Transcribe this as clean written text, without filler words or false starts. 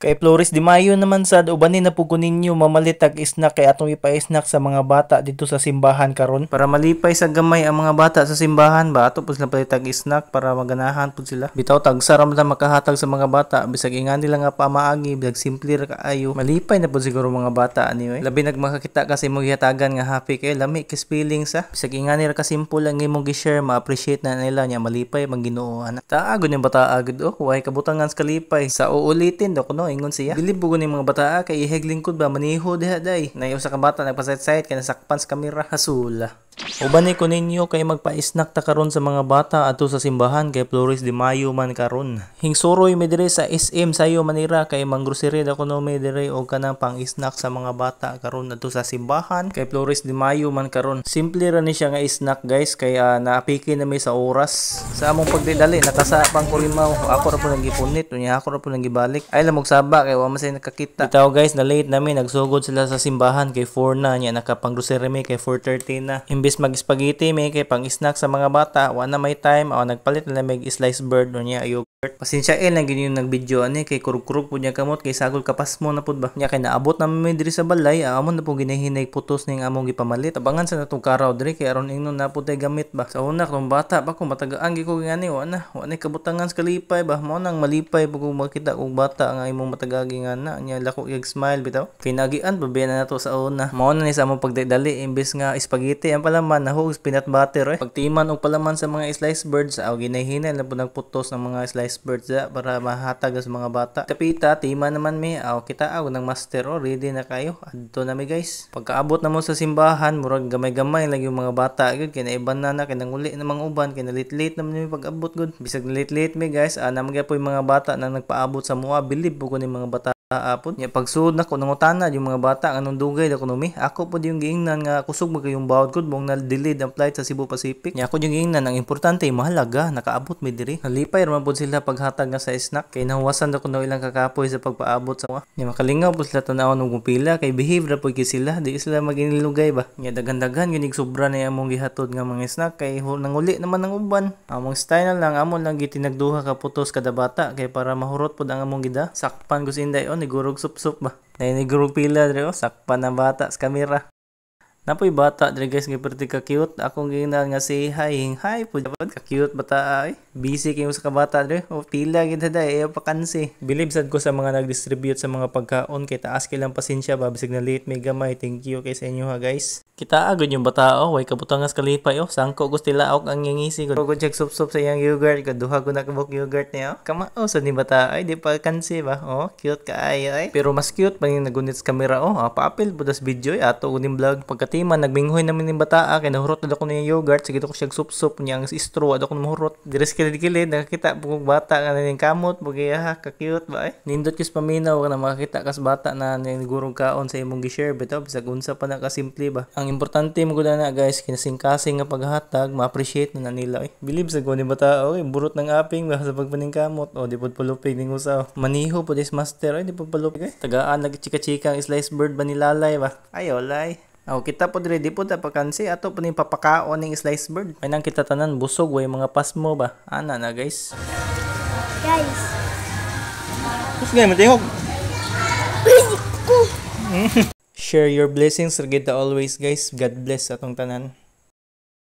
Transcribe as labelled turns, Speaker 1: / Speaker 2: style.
Speaker 1: Kay Flores de Mayo naman sad ubanin na pugo ninyo mamalit tag snack kay atong ipa-snack sa mga bata dito sa simbahan karon para malipay sa gamay ang mga bata sa simbahan ba ato pud sila palit tag snack para maganahan pud sila. Bitaw tag saram ta makahatag sa mga bata bisag ingan nila nga pamaagi bisag simple ra kaayo. Malipay na pud siguro mga bata ani labi nagmakakita kasi mo gihatagan nga happy kay lami kis feelings sa bisag ingan nila ka simple lang imong gi-share ma-appreciate na nila nya malipay man Ginoo ana. Taagod yung bata agud way kabutangan sa kalipay sa uulitin do kuno ingon siya. Bilib bugo ni mga bata kay iheg lingkod ba maniho diha day. Nayo sa kabata nagpasayt-sayt kay nasakpan sa kamera hasula. Uban ni ko ninyo kay magpa-snack ta karon sa mga bata ato sa simbahan kay Flores de Mayo man karon. Hingsoroy mi dire sa SM sayo manira kay manggrocery da kuno mi dire og kanang pang-snack sa mga bata karon ato sa simbahan kay Flores de Mayo man karon. Simple ra ni siya nga snack guys kay naapiki na mi sa oras. Sa among pagdidali nakasa pang kurimaw ako ra po nang gipunit unya ako ra po nang gibalik. Ay lamog saba kay wa man say nakakita. Bitaw guys na late nami nagsugod sila sa simbahan kay 4 na nya nakapang-grocery mi kay 4:30 na. Imbes mag-spaghetti may kay pang-snack sa mga bata wa na may time o nagpalit na may slice bird unya yogurt. Pasensya lang gini yung nag-video ani kay kurug-kurug pud niya kamot kay sagol kapasmo na pud ba. Nya kay naabot na may diri sa balay amon na pud ginahinay putos ning among gipamalit. Tabangan sa natong karaw diri kay aron ingnon na pud tay gamit ba. Sa una kung bata ba kung matagaan gi ko ngani wa na kabutangan sa kalipay ba mo nang malipay pug makita kung bata nga imong matagagi nga na nya lako ig smile bitaw. Kay nagian pa ba na nato sa una. Mao na ni sa among pagdali imbes nga spaghetti ang palaman nahug peanut butter Pagtiman og palaman sa mga slice birds aw ginahinay na pud nagputos ng mga slice birds para mahatag sa mga bata. Tapita tima naman mi aw kita ng master ready na kayo adto na mi guys. Pagkaabot na mo sa simbahan murag gamay-gamay lang yung mga bata gud kay naiban na kay nanguli na mga uban kay nalit-late naman mi pag-abot gud. Bisag nalit-late mi guys ana magya po yung mga bata na nagpaabot sa mua bilib po ko ni mga bata apod nya pagsud na ko nangutana yung mga bata anong dugay da kuno mi ako pod yung giingnan nga kusog mo kayong bawod gud mong na-delayed ang flight sa Cebu Pacific nya ako yung giingnan ang importante mahalaga nakaabot mi diri nalipay ra man pod sila paghatag nga sa snack kay nahuwasan da kuno ilang kakapoy sa pagpaabot sa nya makalingaw pod sila tan-aw og pila kay behave ra pod kay sila di sila maginilugay ba nya dagan-dagan ginig sobra na among gihatod nga mga snack kay nanguli naman ng uban among style lang amon lang gitinagduha ka putos kada bata kay para mahurot pod ang among gida sakpan ko sinday nigurog sup-sup ba. Nigurog pila dre sakpan ng bata sa kamera. Napoy bata dre guys nga perti ka cute. Akong gingnan nga si hi pud ka cute bata ay. Busy kayo sa kabata dre. O pila gid day pa kansi. Bilib sad ko sa mga nag-distribute sa mga pagkaon kay taas kilang pasensya ba bisig na late may gamay. Thank you kay sa inyo ha guys. Kita agad yung bata way kabutangas kalipay sangko gusto laok ang ngisi ko. Ko check sup-sup sa iyang yogurt kaduha ko na kabuk yogurt niya. Kamao sa ni bata ay di pa kansi ba. Cute kaayo ay. Pero mas cute pa yung nagunit sa camera paapil pud sa video ato uning vlog pagkatiman nagminghoy naman ni bata kay nahurot na ko niya yogurt sige ko siya sup-sup niya ang straw ako mahurot. Dires kilid-kilid nakakita pug bata nga ning kamot pugay ka cute ba ay. Nindot kis paminaw na makakita kas bata na nigurong kaon sa imong gi-share bitaw bisag unsa pa na ka simple ba. Ang importante mo gud na guys kinasing-kasing nga paghatag ma-appreciate na nila bilib sa guni bata burot ng aping ba sa pagpaningkamot di pud pulupig ning usaw maniho pud is master di pud pulupig tagaan nagchika-chika ang slice bird ba nilalay ba ay olay kita po ready po ta pakansi ato po ning papakaon ning slice bird may nang kita tanan busog way mga pasmo ba ana na guys ngay matihog share your blessings Regita always guys. God bless atong tanan.